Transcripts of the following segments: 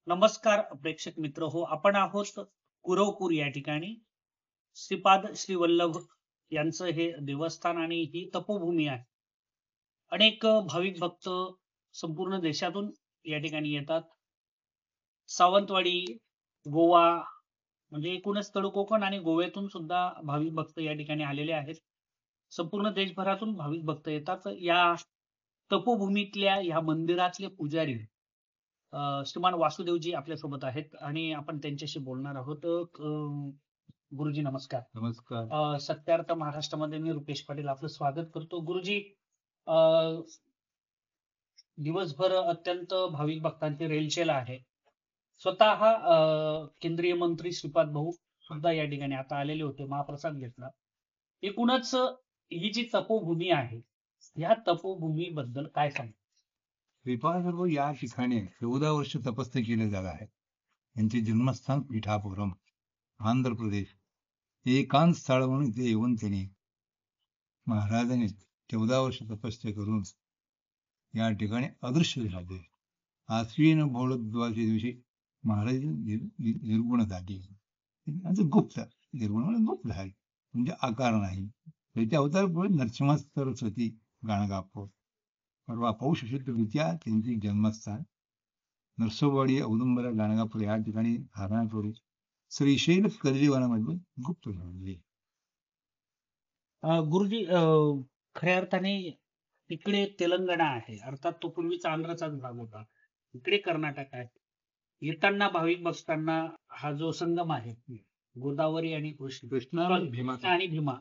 नमस्कार प्रेक्षक मित्र हो, आपण आहोत कुरवपूर या ठिकाणी. श्रीपाद श्री वल्लभ यांचं हे देवस्थान आणि ही तपोभूमी आहे. अनेक भाविक भक्त संपूर्ण देशातून या ठिकाणी येतात. सावंतवाडी, गोवा म्हणजे एकूणच तळ कोकण आणि गोव्यातून सुद्धा भाविक भक्त या ठिकाणी आलेले आहेत. संपूर्ण देशभरातून भाविक भक्त येतात. या तपोभूमीतल्या या मंदिरातले पुजारी श्रीमान वासुदेवजी आपल्यासोबत आहेत आणि आपण त्यांच्याशी बोलणार आहोत. गुरुजी नमस्कार. नमस्कार. सत्यार्थ महाराष्ट्रामध्ये मी रुपेश पाटील आपलं स्वागत करतो. गुरुजी, दिवसभर अत्यंत भाविक भक्तांची रेलचेल आहे. स्वतः केंद्रीय मंत्री श्रीपाद भाऊ सुद्धा या ठिकाणी आता आलेले होते, महाप्रसाद घेतला. एकूणच ही जी तपोभूमी आहे, या तपोभूमी बद्दल काय सांग? श्रीपाद भाऊ या ठिकाणी 14 वर्ष तपस्या केले जात आहे. यांचे जन्मस्थान पिठापुरम, आंध्र प्रदेश. एकांत स्थळ म्हणून इथे येऊन त्यांनी महाराजांनी 14 वर्ष तपस्या करून या ठिकाणी अदृश्य झाले. आश्विन भोळद्वाच्या दिवशी महाराज निर्गुण झाले. गुप्त निर्गुण म्हणजे गुप्त झाले, म्हणजे आकार नाही. त्याच्या अवतार नरसिंह सरस्वती गाणगापूर. परवा पौष शुद्ध द्वितीया त्यांचे जन्मस्थान नरसोबावाडी, औदुंबरा, गाणगापूर या ठिकाणी धारणा करून श्रीशैल कल्लीवनामध्ये गुप्त झाले. गुरुजी, खऱ्या अर्थाने इकडे तेलंगणा आहे, अर्थात तो पूर्वीचा आंध्रचाच भाग होता. इकडे कर्नाटक आहे. येताना भाविक भक्तांना हा जो संगम आहे गोदावरी आणि कृष्णा आणि भीमा,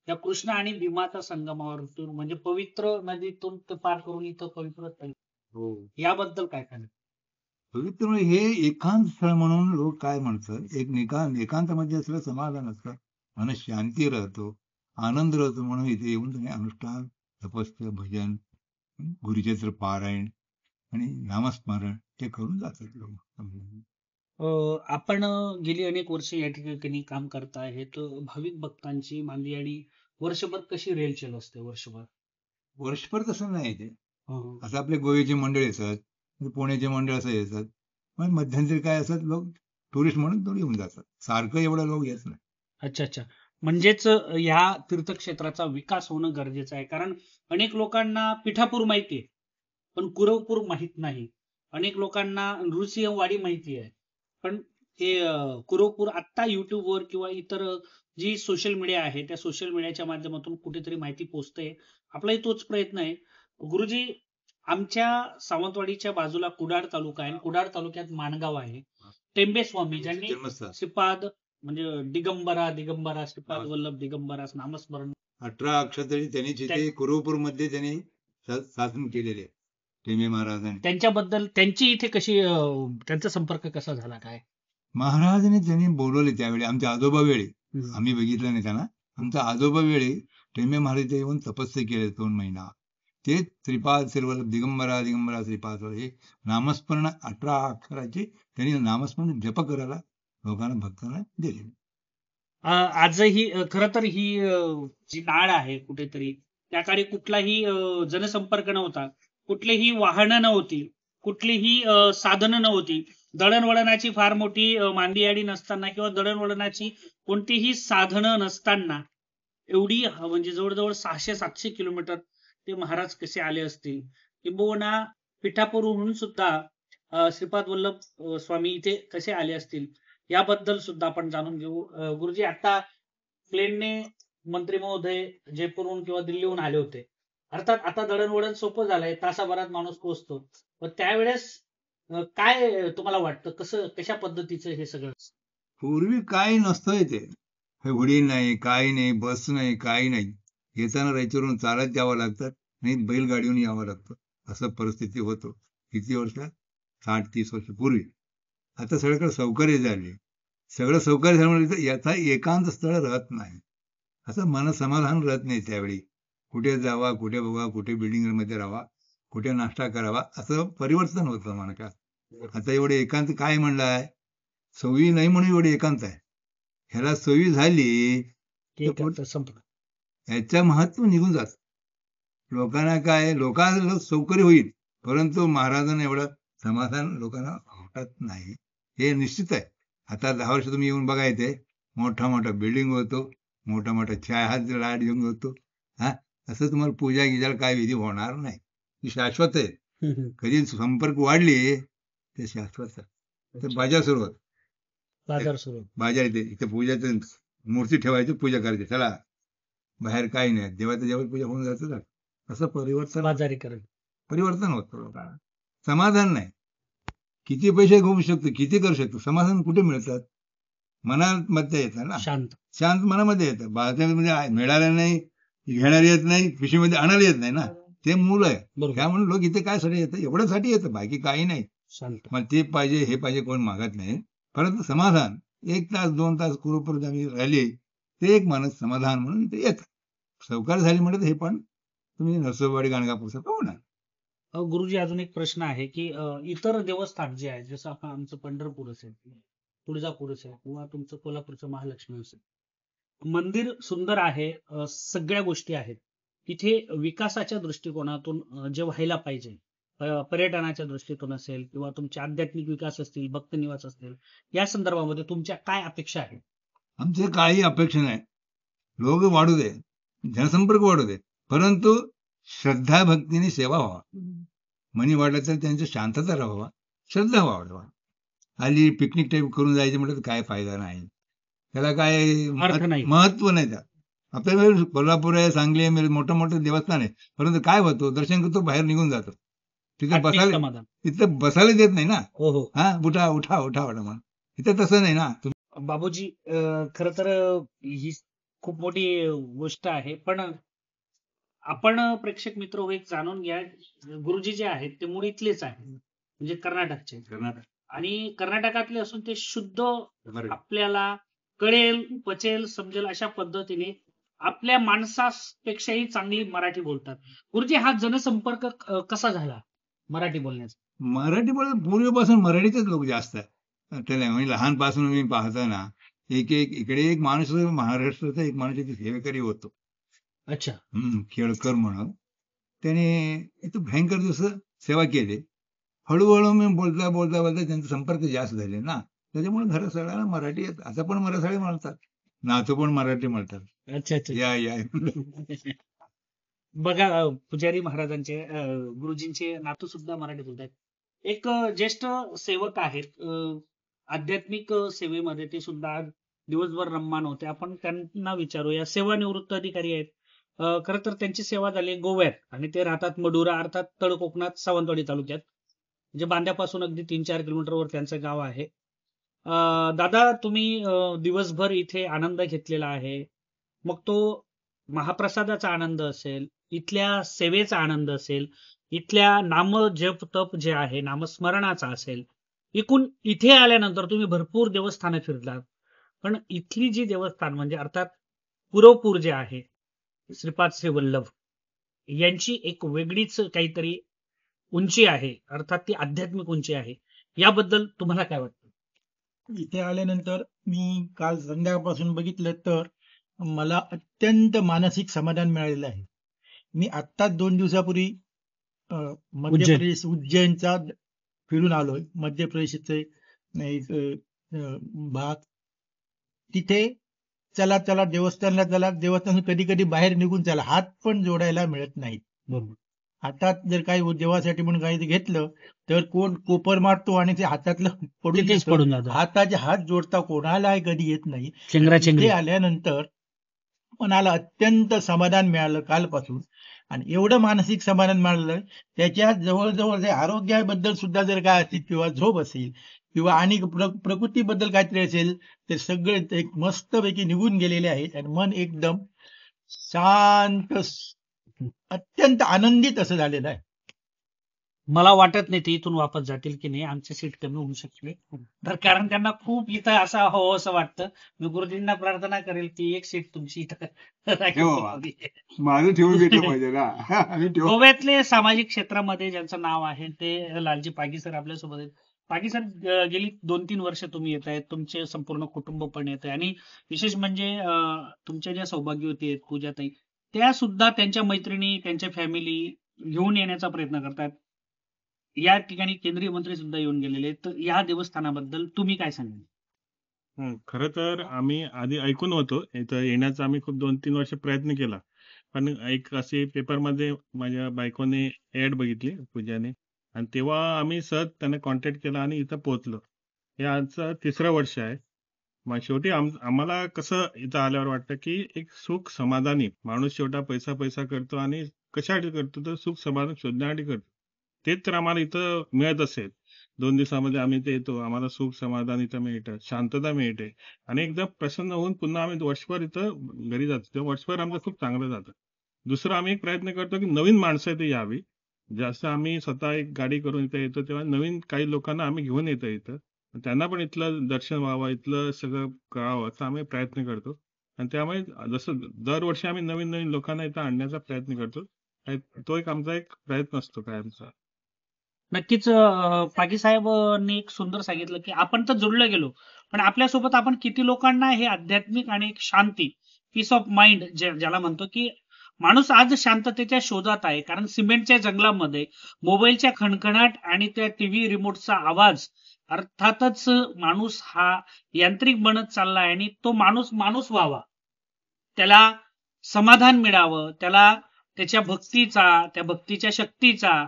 या कृष्णा आणि भीमाचा संगमावरतून म्हणजे पवित्र नदीतून ते पार करून इथं पवित्र याबद्दल काय सांगा? पवित्र हे एकांत स्थळ म्हणून लोक काय म्हणतात, एकांतामध्ये असलं समाधान असतं, मन शांती राहतो, आनंद राहतो. म्हणून इथे येऊन तुम्ही अनुष्ठान, तपस्या, भजन, गुरुचरित्र पारायण आणि नामस्मरण ते करून जातात लोक. आपण गेली अनेक वर्ष या ठिकाणी काम करता आहेत. भाविक भक्तांची मांदियाळी वर्षभर कशी रेलचेल असते? वर्षभर तसं नाही ते. असं आपले गोव्याचे मंडळ येतात, पुण्याचे मंडळ असं येतात, पण मध्यंतरी काय असतात, लोक टुरिस्ट म्हणून थोडी येऊन जातात. सारखं एवढं लोक येत नाही. अच्छा. म्हणजेच या तीर्थक्षेत्राचा विकास होणं गरजेचं आहे. कारण अनेक लोकांना पिठापूर माहिती आहे, पण कुरवपूर माहित नाही. अनेक लोकांना नृसिंहवाडी माहिती आहे, पण हे कुरवपूर आत्ता युट्यूबवर किंवा इतर जी सोशल मीडिया आहे त्या सोशल मीडियाच्या माध्यमातून कुठेतरी माहिती पोहोचते. आपलाही तोच प्रयत्न आहे. गुरुजी, आमच्या सावंतवाडीच्या बाजूला कुडाळ तालुका आहे. कुडाळ तालुक्यात माणगाव आहे. टेंबेस्वामी ज्यांनी श्रीपाद म्हणजे दिगंबरा श्रीपाद वल्लभ दिगंबरा नामस्मरण 18 अक्षतरी त्यांनी जिथे कुरवपूर मध्ये त्यांनी साधन केलेले टेंबे महाराजांनी. त्यांच्याबद्दल त्यांची इथे कशी त्यांचा संपर्क कसा झाला काय? महाराजांनी त्यांनी बोलवले त्यावेळी. आमच्या आजोबा वेळी आम्ही बघितलं नाही त्यांना. आमच्या आजोबा वेळी टेंबे महाराज येऊन तपस्या केले 2 महिना. ते श्रीपाद श्रीवल्लभ दिगंबरा श्रीपाद हे नामस्मरण 18 अक्षराचे त्यांनी नामस्मरण जप करायला लोकांना भक्तांना दिले. आजही खर तर ही जी नाळ आहे कुठेतरी त्या काळी कुठलाही जनसंपर्क नव्हता, कुठलीही वाहनं नव्हती, कुठलीही साधनं नव्हती. दळणवळणाची फार मोठी मांदियाळी नसताना किंवा दळणवळणाची कोणतीही साधनं नसताना एवढी म्हणजे जवळजवळ 600-700 किलोमीटर ते महाराज कसे आले असतील, किंबहुना पिठापूरहून सुद्धा श्रीपाद वल्लभ स्वामी इथे कसे आले असतील याबद्दल सुद्धा आपण जाणून घेऊ. गुरुजी, आता प्लेनने मंत्री महोदय जयपूरहून किंवा दिल्लीहून आले होते. अर्थात आता दळणवळण सोपं झालंय, तासाभरात माणूस पोहोचतो. पण त्यावेळेस काय तुम्हाला वाटतं, कशा पद्धतीचं हे सगळं? पूर्वी काय नसतंय ते. होडी नाही, काही नाही, बस नाही, काही नाही. येताना रायचूरहून चालत यावं लागतात आणि बैलगाडीहून यावं लागतं. असं परिस्थिती होतो. किती वर्ष? 60-30 वर्ष पूर्वी. आता सगळीकडे सौकर्य झाले. सगळं सौकर्य झाल्यामुळे याचा एकांत स्थळ राहत नाही. असं मन समाधान राहत नाही त्यावेळी. कुठे जावा, कुठे बघा, कुठे बिल्डिंग मध्ये राहावा, कुठे नाश्ता करावा, असं परिवर्तन होतं मनात. आता एवढे एकांत काय म्हणलाय? सवयी नाही म्हणून एवढे एकांत आहे. ह्याला सवयी झाली ह्याचं महत्व निघून जात. लोकांना काय, लोकांना सौकर्य होईल, परंतु महाराजांना एवढं समाधान लोकांना वाटत नाही. हे निश्चित आहे. आता 10 वर्ष तुम्ही येऊन बघा इथे मोठा मोठा बिल्डिंग होतो, मोठा मोठा चहाचा लाट घेऊन होतो. हा, असं तुम्हाला पूजा गिजाला काय विधी होणार नाही. ती शाश्वत आहे. कधी संपर्क वाढले ते शाश्वत आहे. तर बाजार सुरू होत. बाजार सुरू. बाजार इथे पूजाचं मूर्ती ठेवायची, पूजा करायची. चला बाहेर काही नाही, देवाचं जेव्हा पूजा होऊन जातं ना, असं परिवर्तन होतं लोकांना. समाधान नाही. किती पैसे घेऊ शकतो, किती करू शकतो, समाधान कुठे मिळतात? मनामध्ये येतं ना, शांत मनामध्ये येतं. बाजारामध्ये मिळालं नाही, घेणार येत नाही, पिशवीमध्ये आणायला येत नाही ना, ते मूल आहे. त्यामुळे लोक इथे काय साठी येतं? एवढ्यासाठी येतं, बाकी काही नाही. मला ते पाहिजे, हे पाहिजे कोण मागत नाही. परंतु समाधान 1 तास 2 तास कुरुपर्यंत आम्ही राहिले, ते एक माणूस समाधान म्हणून इथे येतं. सावकार झाली म्हणत हे पण तुम्ही नरसोबावाडी गाणगापूरचं पाहू ना. गुरुजी, अजून एक प्रश्न आहे की इतर देवस्थान जे आहे, जसं आपण आमचं पंढरपूर असेल, तुळजापूर असेल किंवा तुमचं कोल्हापूरचं महालक्ष्मी असेल, मंदिर सुंदर आहे, सगळ्या गोष्टी आहेत. तिथे विकासाच्या दृष्टिकोनातून जे व्हायला पाहिजे, पर्यटनाच्या दृष्टीतून असेल किंवा तुमचे आध्यात्मिक विकास असतील, भक्त निवास असतील, या संदर्भामध्ये तुमच्या काय अपेक्षा आहेत? आमचे काही अपेक्षा नाही. लोक वाढू दे, जनसंपर्क वाढू दे, परंतु श्रद्धा भक्तीने सेवा व्हावा. मनी वाढलं तर त्यांची शांतता राहावा, श्रद्धा वाढवा. हल्ली पिकनिक टाईप करून जायचं म्हटलं तर काय फायदा नाही. त्याला काय महत्व नाही. त्यात आपल्याला कोल्हापूर आहे, सांगली आहे, मोठं मोठं देवस्थान आहे, परंतु काय होतो, दर्शन करतो, बाहेर निघून जातो. तिथं बसायला देत नाही ना. हा, उठा उठा उठा उठा म्हणून. इथं तसं नाही ना. बाबूजी, खर तर ही खूप मोठी गोष्ट आहे, पण आपण प्रेक्षक मित्र हो, एक जाणून घ्या, गुरुजी जे आहेत ते मूळ इथलेच आहेत, म्हणजे कर्नाटकचे. आणि कर्नाटकातले असून ते शुद्ध आपल्याला कळेल, पचेल, समजेल अशा पद्धतीने आपल्या माणसापेक्षाही चांगली मराठी बोलतात. गुरुजी, हा जनसंपर्क कसा झाला मराठी बोलण्याचा? मराठी पूर्वीपासून मराठीचेच लोक जास्त आहेत. त्याला म्हणजे लहानपासून मी पाहतो ना, इकडे एक माणूस महाराष्ट्राचा एक माणूस इथे सेवेकरी होतो. अच्छा. केळकर म्हणून. त्याने इथं भयंकर दिवस सेवा केली. हळूहळू मी बोलता बोलता बोलता त्यांचे संपर्क जास्त झाले ना, त्याच्यामुळे घरात सगळ्यांना मराठी येत. आता पण मराठी म्हणतात, नातू पण मराठी म्हणतात. अच्छा अच्छा. या बघा, पुजारी महाराजांचे, गुरुजींचे नातू सुद्धा मराठी बोलतात. एक ज्येष्ठ सेवक आहेत, आध्यात्मिक सेवेमध्ये ते सुद्धा दिवसभर रममान होते. आपण त्यांना विचारूया. सेवानिवृत्त अधिकारी आहेत. खरं तर त्यांची सेवा झाली गोव्यात, आणि ते राहतात मडुरा, अर्थात तळ कोकणात, सावंतवाडी तालुक्यात, म्हणजे बांद्यापासून अगदी 3-4 किलोमीटरवर त्यांचं गाव आहे. दादा, तुम्ही दिवसभर इथे आनंद घेतलेला आहे. मग तो महाप्रसादाचा आनंद असेल, इथल्या सेवेचा आनंद असेल, इथल्या नाम जप तप जे आहे नामस्मरणाचा असेल, एकूण इथे आल्यानंतर तुम्ही भरपूर देवस्थानं फिरलात, पण इथली जी देवस्थान म्हणजे अर्थात पुरवपूर जे आहे, श्रीपाद श्री वल्लभ यांची एक वेगळीच काहीतरी उंची आहे, अर्थात ती आध्यात्मिक उंची आहे. याबद्दल तुम्हाला काय वाटतं? इथे आल्यानंतर मी काल संध्याकाळपासून बघितलं तर मला अत्यंत मानसिक समाधान मिळालेलं आहे. मी आत्ताच 2 दिवसापूर्वी मध्य प्रदेश उज्जैनचा फिरून आलोय. मध्य प्रदेशचे एक भाग, तिथे चला चला देवस्थानला चला, देवस्थान कधी कधी बाहेर निघून चला, हात पण जोडायला मिळत नाहीत. हातात जर काही देवासाठी म्हणून काही घेतलं तर कोण कोपर मारतो आणि ते हातातलं पडून हाताचे हात जोडता कोणाला कधी येत नाही. तिथे आल्यानंतर मनाला अत्यंत समाधान मिळालं कालपासून, आणि एवढं मानसिक समाधान मिळालं, त्याच्या जवळजवळ जे आरोग्याबद्दल सुद्धा जर काय असेल किंवा झोप असेल किंवा आणि प्रकृतीबद्दल काहीतरी असेल, ते सगळे एक मस्तपैकी निघून गेलेले आहेत आणि मन एकदम शांत, अत्यंत आनंदित असं झालेलं आहे. मला वाटत नाही ते इथून वापस जातील की नाही, आमची सीट कमी होऊ शकते, तर कारण त्यांना खूप इथं असं हो असं वाटतं. मी गुरुजींना प्रार्थना करेल की एक सीट तुमची इथं माझं ठेवून घेतलं पाहिजे ना. गोव्यातले सामाजिक क्षेत्रामध्ये ज्यांचं नाव आहे ते लालजी पागी सर आपल्यासोबत आहेत. पागी सर, गेली 2-3 वर्ष तुम्ही येत आहेत, तुमचे संपूर्ण कुटुंब पण येत आहे, आणि विशेष म्हणजे तुमच्या ज्या सौभाग्यवती आहेत पूजाताई, त्या सुद्धा त्यांच्या मैत्रिणी, त्यांच्या फॅमिली घेऊन येण्याचा प्रयत्न करतात. या ठिकाणी केंद्रीय मंत्री सुद्धा येऊन गेलेले आहेत. तर या देवस्थानाबद्दल तुम्ही काय सांगाल? खरं तर आम्ही आधी ऐकून होतो इथं येण्याचा. आम्ही खूप 2-3 वर्ष प्रयत्न केला. पण एक असे पेपरमध्ये माझ्या बायकोने ऍड बघितली पूजाने, आणि तेव्हा आम्ही सहज त्यांना कॉन्टॅक्ट केला आणि इथं पोहोचलो. हे आजचं 3रं वर्ष आहे. मग शेवटी आम्हाला कसं इथं आल्यावर वाटतं की एक सुख समाधानी माणूस शेवटा पैसा पैसा करतो, आणि कशासाठी करतो तर सुख समाधान शोधण्यासाठी करतो. तेच जर आम्हाला इथं मिळत असेल, 2 दिवसामध्ये आम्ही इथे येतो, आम्हाला सुख समाधान इथं मिळतं, शांतता मिळते, आणि एकदा प्रसन्न होऊन पुन्हा आम्ही वर्षभर इथं घरी जातो, तेव्हा वर्षभर आमचं खूप चांगलं जातं. दुसरं आम्ही एक प्रयत्न करतो की नवीन माणसं इथे यावी. जसं आम्ही स्वतः एक गाडी करून इथे येतो, तेव्हा नवीन काही लोकांना आम्ही घेऊन येतो इथं. त्यांना पण इथलं दर्शन व्हावं, इथलं सगळं कळावं, असा आम्ही प्रयत्न करतो. आणि त्यामुळे जसं दरवर्षी आम्ही नवीन नवीन लोकांना इथं आणण्याचा प्रयत्न करतो. आणि तो एक आमचा एक प्रयत्न असतो कायमचा. नक्कीच पागी साहेबांनी एक सुंदर सांगितलं की आपण तर जोडलं गेलो, पण आपल्यासोबत आपण किती लोकांना हे आध्यात्मिक आणि एक शांती, पीस ऑफ माइंड ज्याला म्हणतो, की माणूस आज शांततेच्या शोधात आहे. कारण सिमेंटच्या जंगलामध्ये मोबाईलच्या खणखणाट आणि त्या टीव्ही रिमोटचा आवाज, अर्थातच माणूस हा यांत्रिक बनत चाललाय. आणि तो माणूस माणूस व्हावा, त्याला समाधान मिळावं, त्याला त्याच्या भक्तीचा, त्या भक्तीच्या शक्तीचा,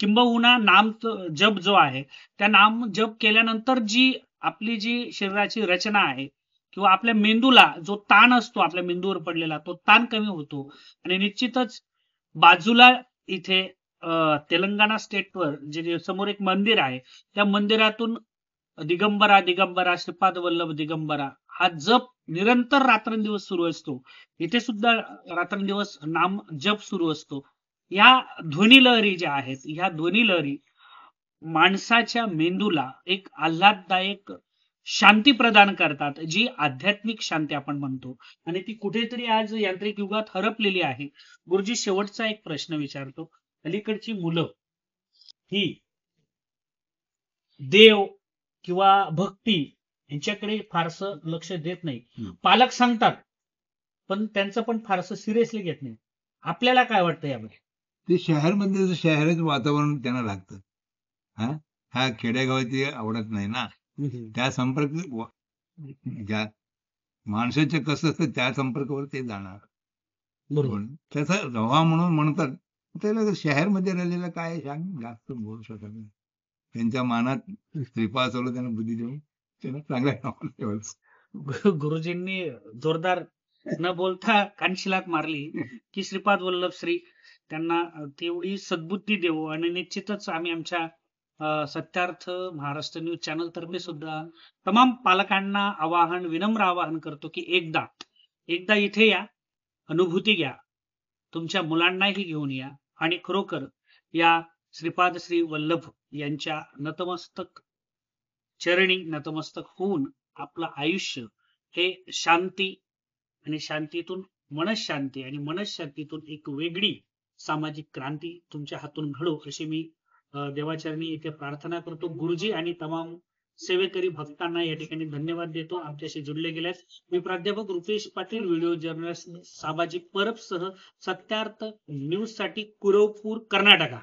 किंबहुना नाम जप जो आहे, त्या नाम जप केल्यानंतर जी आपली जी शरीराची रचना आहे, किंवा आपल्या मेंदूला जो ताण असतो आपल्या मेंदूवर पडलेला, तो ताण कमी होतो. आणि निश्चितच बाजूला इथे तेलंगणा स्टेटवर जे समोर एक मंदिर आहे, त्या मंदिरातून दिगंबरा दिगंबरा श्रीपाद वल्लभ दिगंबरा हा जप निरंतर रात्रंदिवस सुरू असतो. इथे सुद्धा रात्रंदिवस नाम जप सुरू असतो. या ध्वनिलहरी ज्या आहेत, ह्या ध्वनिलहरी माणसाच्या मेंदूला एक आल्हाददायक शांती प्रदान करतात, जी आध्यात्मिक शांती आपण म्हणतो. आणि ती कुठेतरी आज यांत्रिक युगात हरपलेली आहे. गुरुजी, शेवटचा एक प्रश्न विचारतो. अलीकडची मुलं ही देव किंवा भक्ती यांच्याकडे फारसं लक्ष देत नाही. पालक सांगतात, पण त्यांचं पण फारसं सिरियसली घेत नाही. आपल्याला काय वाटतं यामध्ये? ते शहरमध्ये शहराचं वातावरण त्यांना लागतं. हा खेडेगावात ते आवडत नाही ना. त्या ज्या माणसाचं कसं असतं त्या संपर्कावर ते जाणार. बरोबर. त्याचा रवा म्हणून म्हणतात. त्याला शहरमध्ये राहिलेलं काय जास्त बोलू शकत नाही. त्यांच्या मनात श्रीपाद चालू त्यांना बुद्धी देऊन त्यांना चांगल्या कामाला ठेवायचं. गुरुजींनी जोरदार न बोलता कानशिलात मारली की श्रीपाद वल्लभ श्री त्यांना तेवढी सद्बुद्धी देवो. आणि निश्चितच आम्ही आमच्या सत्यार्थ महाराष्ट्र न्यूज चॅनल तर्फे सुद्धा तमाम पालकांना विनम्र आवाहन करतो की एकदा इथे या, अनुभूती घ्या, तुमच्या मुलांनाही घेऊन या, आणि खरोखर या श्रीपाद श्री वल्लभ यांच्या चरणी नतमस्तक होऊन आपलं आयुष्य हे शांती, आणि शांतीतून मनशांती, आणि मनशांतीतून एक वेगळी सामाजिक क्रांती तुमच्या हातून घडो, अशी मी देवाचरणी इथे प्रार्थना करतो. गुरुजी आणि तमाम सेवेकरी भक्तांना या ठिकाणी धन्यवाद देतो. आमच्याशी जुडले गेल्यास मी प्राध्यापक रुपेश पाटील, व्हिडिओ जर्नलिस्ट सामाजिक परब सह सत्यार्थ न्यूज साठी कुरवपूर, कर्नाटका.